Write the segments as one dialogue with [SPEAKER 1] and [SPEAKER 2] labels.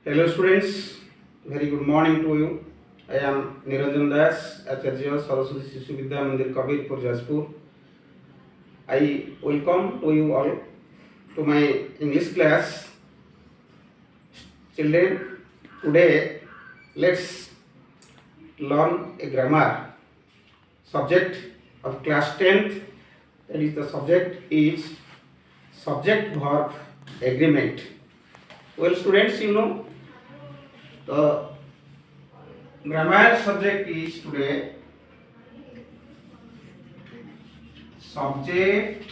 [SPEAKER 1] Hello students, very good morning to you. I am Niranjan Das, Acharya Saraswati Shishu Vidya Mandir Kabirpur Jajpur. I welcome to you all to my English class. Children, today let's learn a grammar subject of class 10th. That is, the subject is subject verb agreement. Well students, you know the grammar subject is today subject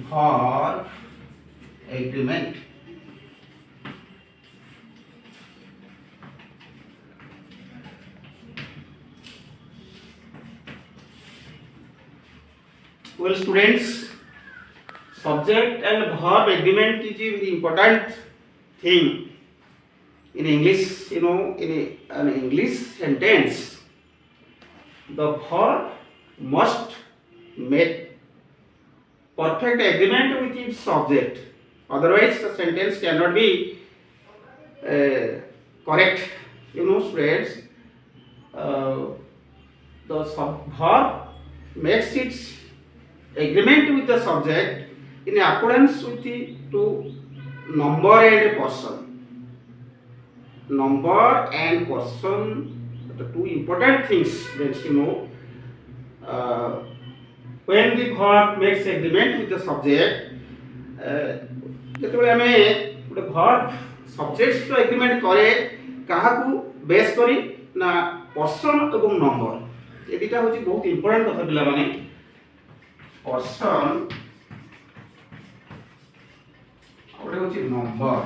[SPEAKER 1] verb agreement. Well students, subject and verb agreement is a very important thing in English. You know, in an English sentence, the verb must make perfect agreement with its subject. Otherwise, the sentence cannot be correct. You know, students, the verb makes its agreement with the subject in accordance with the two number and person. Number and person, the two important things that you know. When the verb makes agreement with the subject, ଯେତେବେଳେ ଆମେ ଗୋଟେ verb subject ସହିତ agreement କରେ କାହାକୁ ବେସ୍ କରି ନା person ଏବଂ number, ଏ ଦୁଇଟା ହେଉଛି ବହୁତ important କଥା ପିଲାମାନେ। person ଆଉ ଗୋଟେ ହେଉଛି number।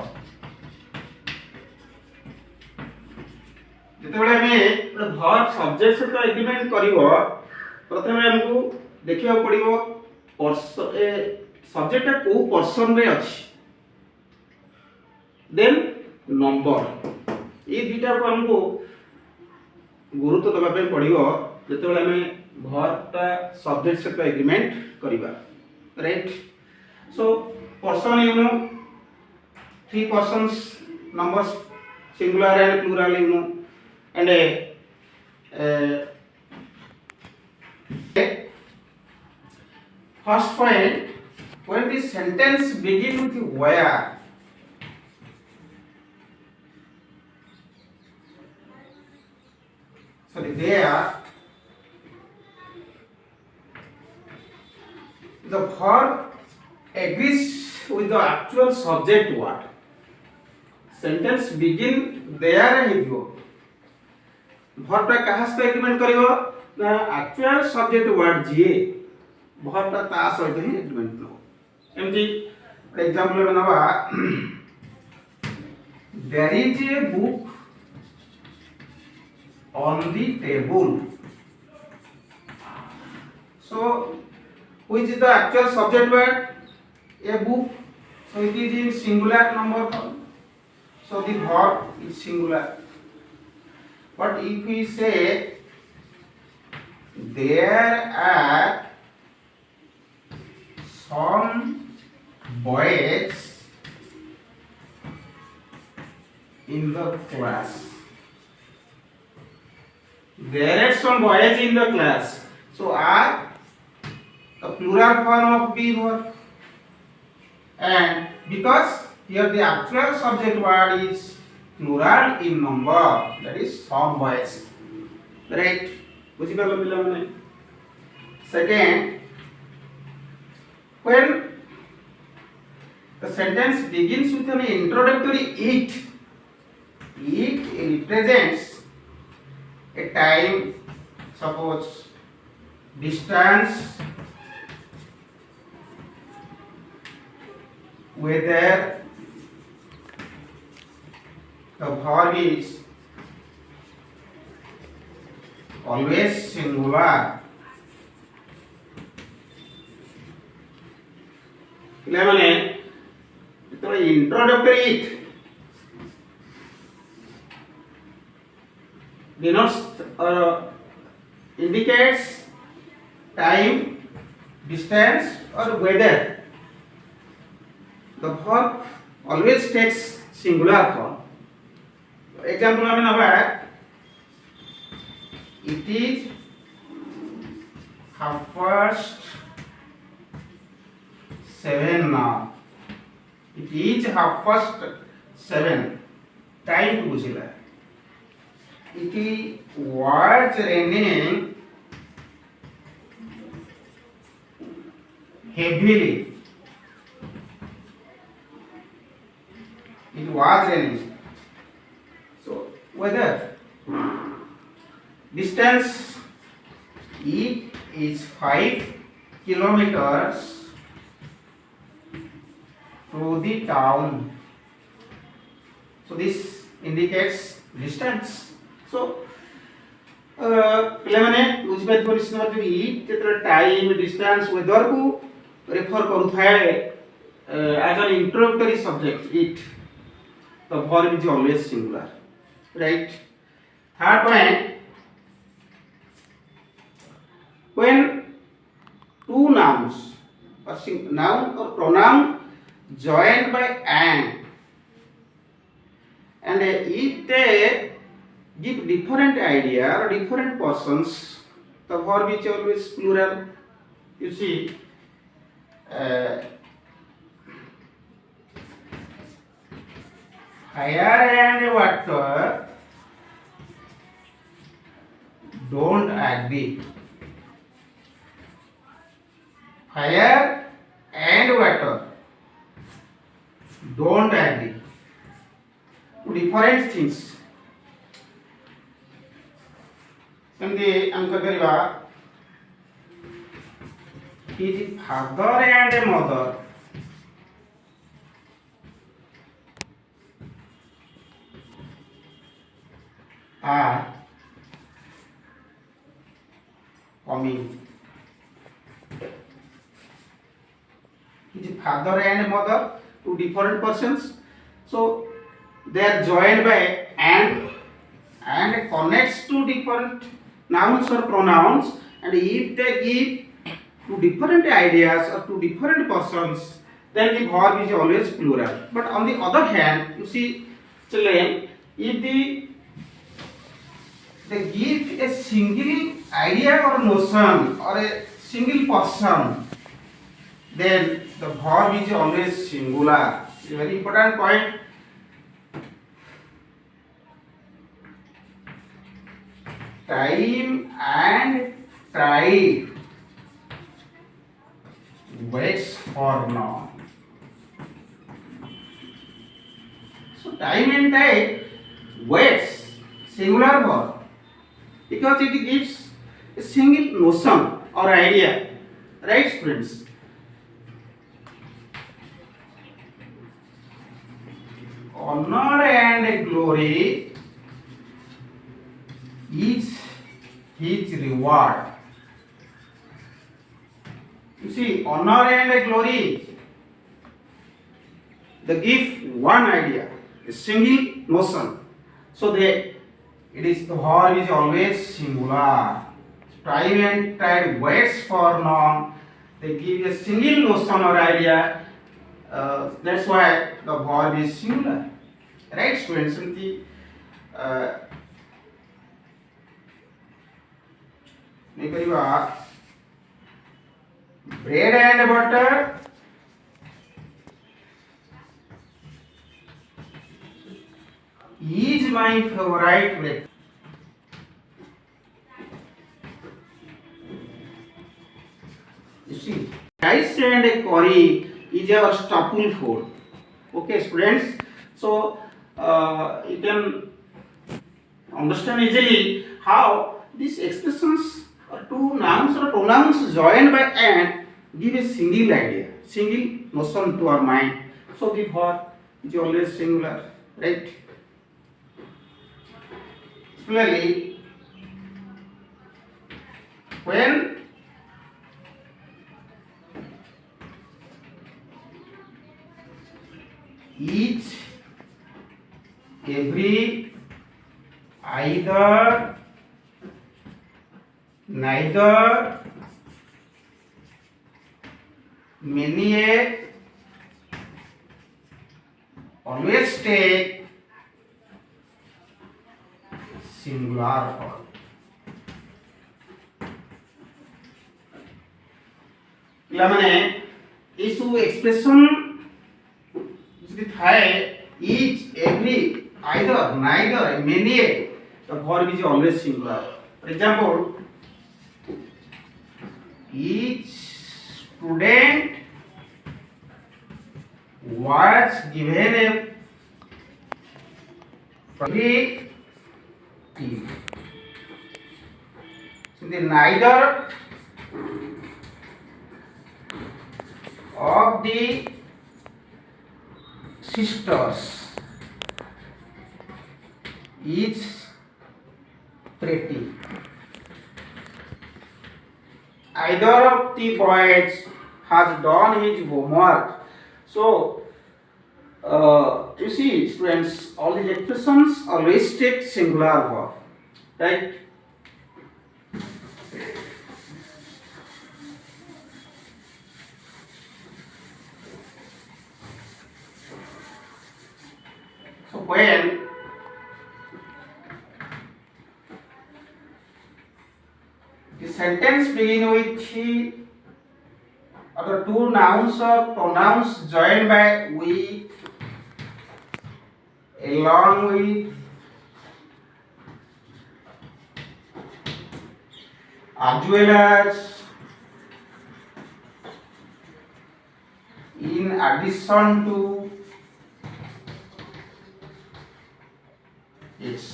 [SPEAKER 1] ଯେତେବେଳେ ଆମେ ଗୋଟେ verb subject ସହିତ agreement କରିବ, ପ୍ରଥମେ ଆମକୁ ଦେଖିବାକୁ ପଡ଼ିବ ସବଜେକ୍ଟଟା କୋଉ ପର୍ସନରେ ଅଛି, ଦେନ୍ ନମ୍ବର। ଏଇ ଦୁଇଟାକୁ ଆମକୁ ଗୁରୁତ୍ୱ ଦେବା ପାଇଁ ପଡ଼ିବ ଯେତେବେଳେ ଆମେ ଭର୍ବଟା ସବଜେକ୍ଟ ସହିତ ଏଗ୍ରିମେଣ୍ଟ କରିବା, right? So person, you know, three persons numbers, singular and plural, you know, and first point, when the sentence begins with where, sorry, there, the verb agrees with the actual subject word. Sentence begin there ହେଇଯିବ, ଭର୍ବଟା କାହା ସହିତ agreement କରିବ ନା actual subject ward ଯିଏ ଭର୍ବଟା ତା ସହିତ ହିଁ agreement ନବ। ଏମିତି ଗୋଟେ ଏକ୍ସାମ୍ପଲ ଆମେ ନେବା, there is a book on the table. So which is the actual subject word? A book. So it is in singular number form. So the verb is singular. But if we say there are some boys in the class, there are some boys in the class. So are the plural form of be verb, and because here the actual subject word is plural in number, that is some boys, right? बुझी पालो पिला माने। Second, when the sentence begins with an introductory it represents a time, suppose distance, whether the verb is always singular. ପିଲାମାନେ ଯେତେବେଳେ introductory it denotes or indicates time, distance or weather, the verb always takes singular form. Example ଆମେ ନବା, it is half past 7 now. It is half past 7. Time to बुझिला. It was raining heavily. It was raining. So weather. Distance, it is 5 kilometers through the town. So this indicates distance. So पिलाने बुझिबा परिस्थिति में it केतरा time distance weather को refer करूथाय as an introductory subject it the verb is always singular, right? Third point, when two nouns or noun or pronoun joined by and if they give different idea or different persons, the verb is always plural. You see, fire and water don't agree. Fire and water don't agree. Different things. सेमती अंक करिबा, his father and mother are coming. His father and mother, two different persons, so they are joined by and connects to different nouns or pronouns, and if they give two different ideas or two different persons, then the verb is always plural. But on the other hand, you see children, if they give a single idea or notion or a single person, then the verb is always singular. It's a very important point. Time and tide waits for now. So time and tide waits, singular verb, because it gives a single notion or idea, right students? Honor and glory is his reward. You see, honor and glory, they give one idea, a single notion. So it is the verb is always singular. Time and tide waits for long. They give a single notion or idea. That's why the verb is singular, right students? Bread and butter is my favorite breakfast. You see, rice and curry is our staple food. Okay students, so you can understand easily how these expressions or two nouns or pronouns joined by and give a single idea, single notion to our mind. So the verb is always singular, right? Similarly, when each, every, either, neither, many a, always take singular form. ପିଲାମାନେ এই ସବୁ expression যদি থাকে each, every, either, neither, many, the verb is always singular. For example, each student was given a free tea. So the neither of the sisters is pretty. Either of the boys has done his homework. So you see, students, all these expressions always take singular verb, right? So when the sentence begin with other two nouns or pronouns joined by with, along with, as well as, in addition to, it's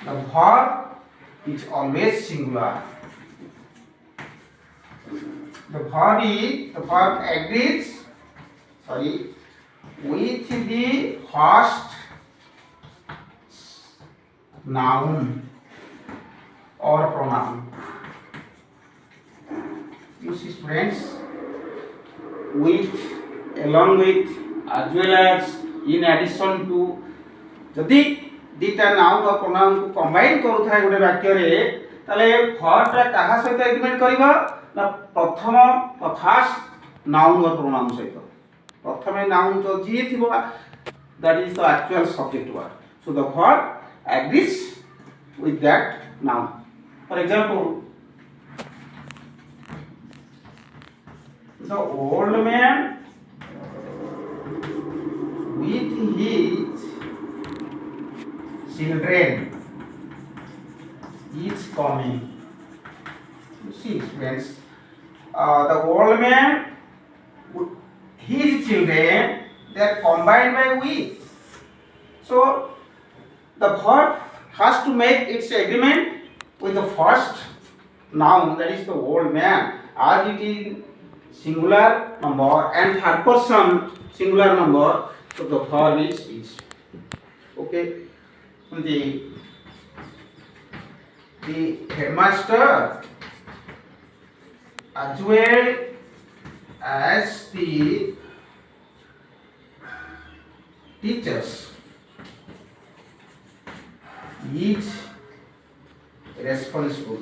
[SPEAKER 1] the verb is always singular. The verb agrees with the first noun or pronoun. You see, students, with, along with, as well as, in addition to, जदि दीटा noun और pronoun को combine करूथा गोटे वाक्य रे ताले first कहा सहित agreement करिवो ना प्रथम फर्स्ट नाउन और प्रोनाउन सहित प्रथम नाउन जो जी थिबो that is the actual subject word so the verb agrees with that noun. For example, the old man with his children is coming. You see, friends, the old man, his children, they are combined by with. So the verb has to make its agreement with the first noun, that is the old man, as it is singular number and third person singular number, so the verb is. Okay. The headmaster as well as the teachers is responsible.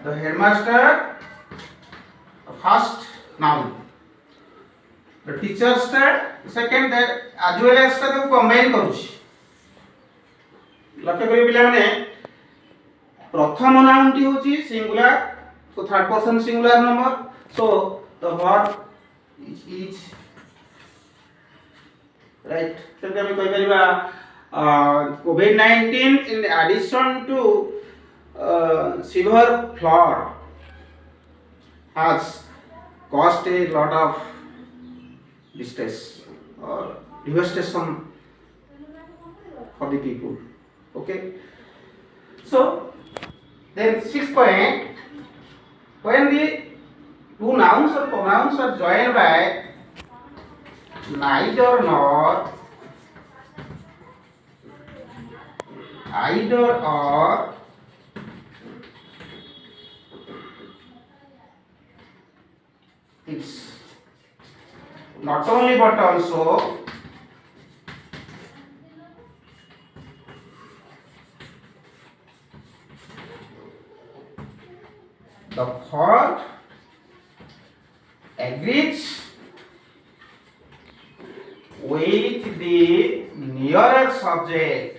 [SPEAKER 1] The headmaster, the first noun. The teachers second, that as well as को combine करूछि. लक्ष्य करी पिला माने प्रथम noun टी होछि singular, so third person singular number, so the verb is right. So we कहि परिबा COVID-19 in addition to severe flood has caused a lot of distress or devastation for the people. Okay, so then 6 point, when the two nouns or pronouns are joined by neither nor, either or, it's not only but also the verb agrees with the nearer subject.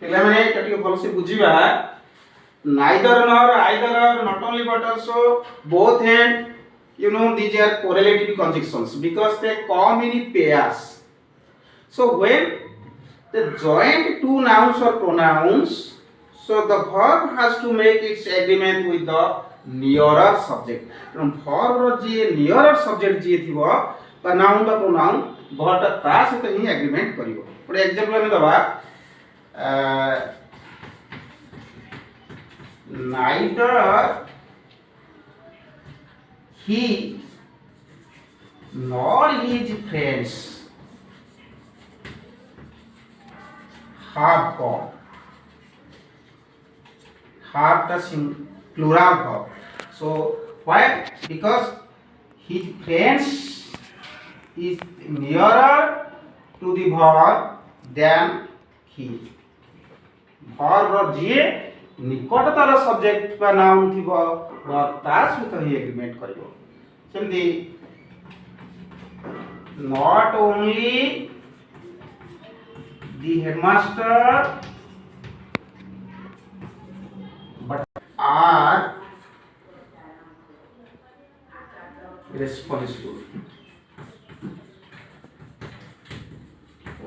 [SPEAKER 1] ପିଲାମାନେ ଏଟା ଟିକେ ଭଲସେ ବୁଝିବା neither nor either or not only but also both and these are correlative conjunctions because they come in pairs. So when they join two nouns or pronouns, so the verb has to make its agreement with the nearer subject. verb ro je nearer subject je thibo ba noun ba pronoun verb ta ta sହିତ he agreement करिवो. ଗୋଟେ example ଆମେ दबा neither he nor his friends have gone. Have the plural verb. So why? Because his friends is nearer to the verb than he. verb ro je निकटतर subject बा noun थिबो verb ता सहित ही agreement करिवो. सेमती not only the headmaster but are responsible.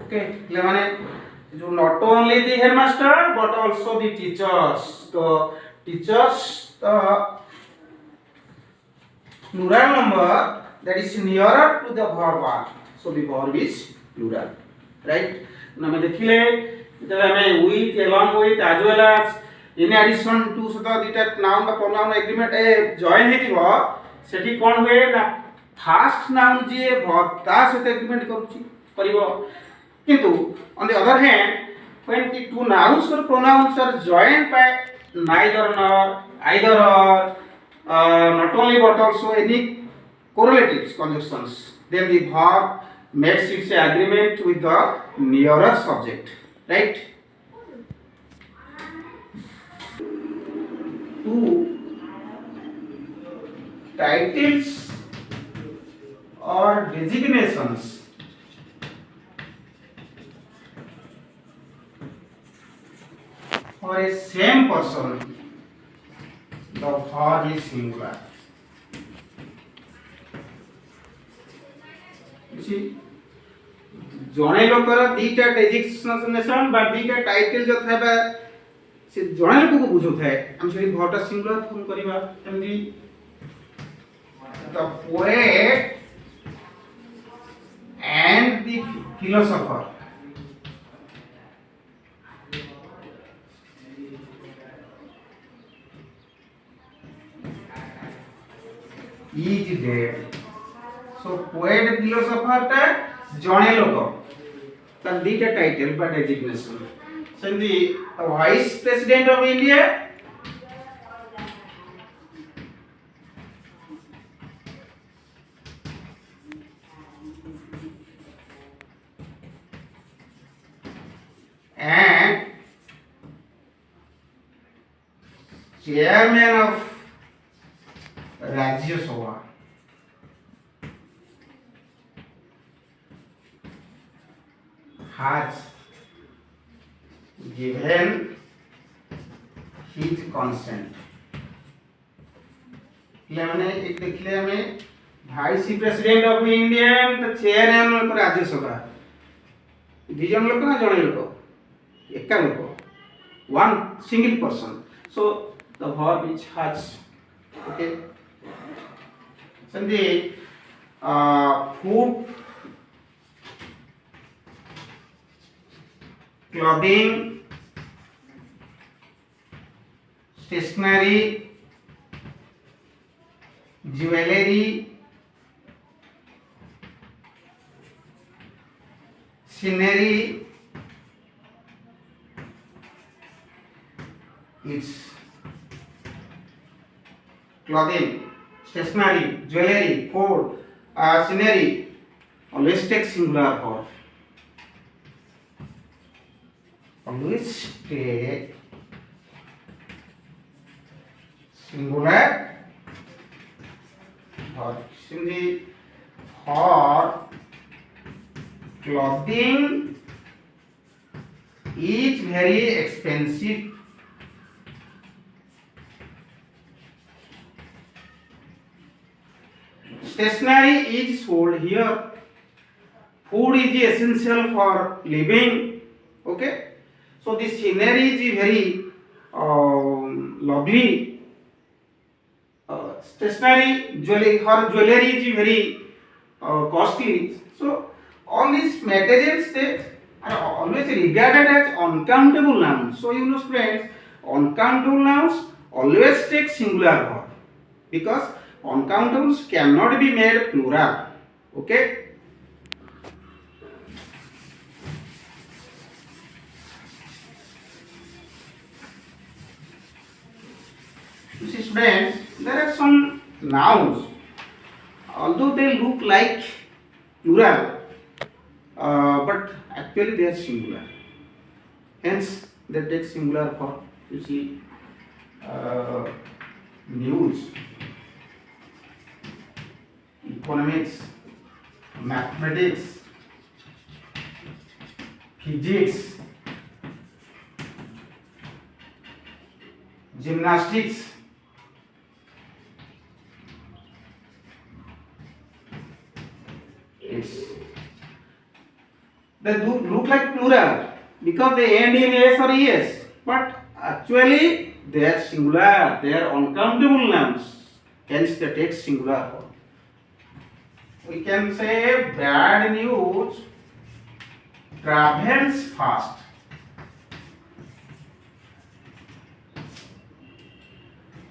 [SPEAKER 1] Okay, એટલે মানে जो not only the headmaster but also the teachers. So teachers the plural number that is nearer to the verb are. So the verb is plural, right? ना मैं देखिले जब हमें with, along with, as well as, in addition to सदा दिटा noun का pronoun agreement ए join है थी वो सेठी कौन हुए ना first noun जे verb ता सहित agreement करूची परिवो. किंतु on the other hand, when the two nouns or pronouns are joined by neither nor, either or, not only but also any correlative conjunctions, then the verb makes its agreement with the nearer subject, right? Two titles or designations for a same person, the verb is singular. You see, जणे लोकर दीटा designation बा दीटा title जो थाबा से जणे लोक को बुझो थाए हम से वर्ब टा सिंगुलर फॉर्म करबा. एमदी the poet and the philosopher is there. So poet philosopher टा जणे लोक तर दीटा टाइटल बा designation. So the vice president of India and chairman of Rajya Sabha has given his consent. माने एक देखले हमें vice president of India and the chairman of राज्य सभा दिजन लोक ना जणे लोक एका लोक one single person. So the verb which has, okay, संदि food, clothing, stationery, jewelry, scenery, it's clothing, stationery, jewelry, food, scenery, always take singular verb. Always take singular verb. Simply for clothing is very expensive. Stationery is sold here. Food is essential for living. Okay. So the scenery is very lovely. Stationery jewelry is very costly. So all these materials they are always regarded as uncountable nouns. So you know friends, uncountable nouns always take singular verb because uncountables cannot be made plural. Okay. You see friends, there are some nouns although they look like plural but actually they are singular, hence they take singular form. You see news, economics, mathematics, physics, gymnastics, they look like plural because they end in s or es, but actually they are singular, they are uncountable nouns, hence they take singular form. We can say bad news travels fast.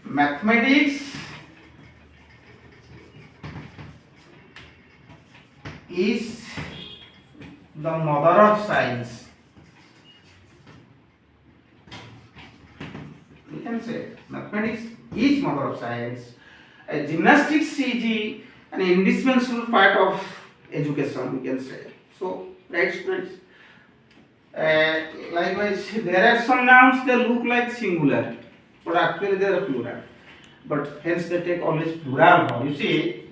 [SPEAKER 1] Mathematics is the mother of science. We can say mathematics is mother of science. Gymnastics is an indispensable part of education, we can say. So, right students. Likewise, there are some nouns that look like singular, but actually they are plural. But hence they take always plural form. You see,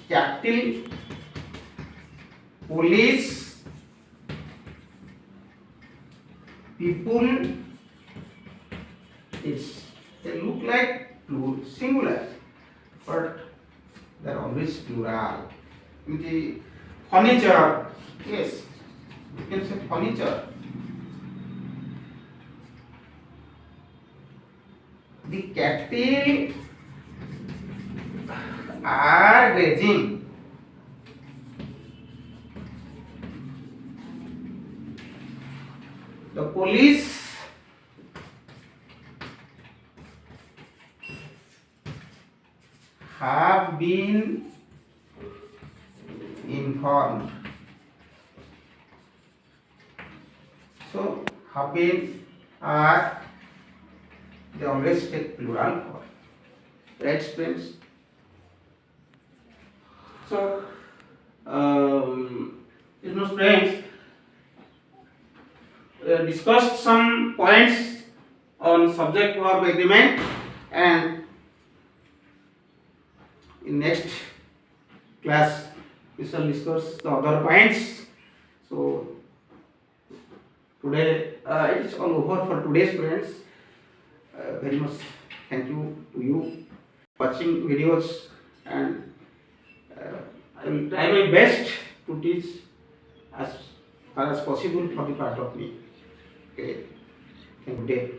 [SPEAKER 1] cattle, police, people, they look like singular, but they are always plural. The furniture, yes, you can say furniture. The cattle are grazing. The police have been informed. So, have been are they always take plural form. Right, friends? So, friends, discussed some points on subject verb agreement, and in next class we shall discuss the other points. So today it is all over for today's friends. Very much thank you to you watching videos, and I will try my best to teach as far as possible for the part of me. Okay, good day.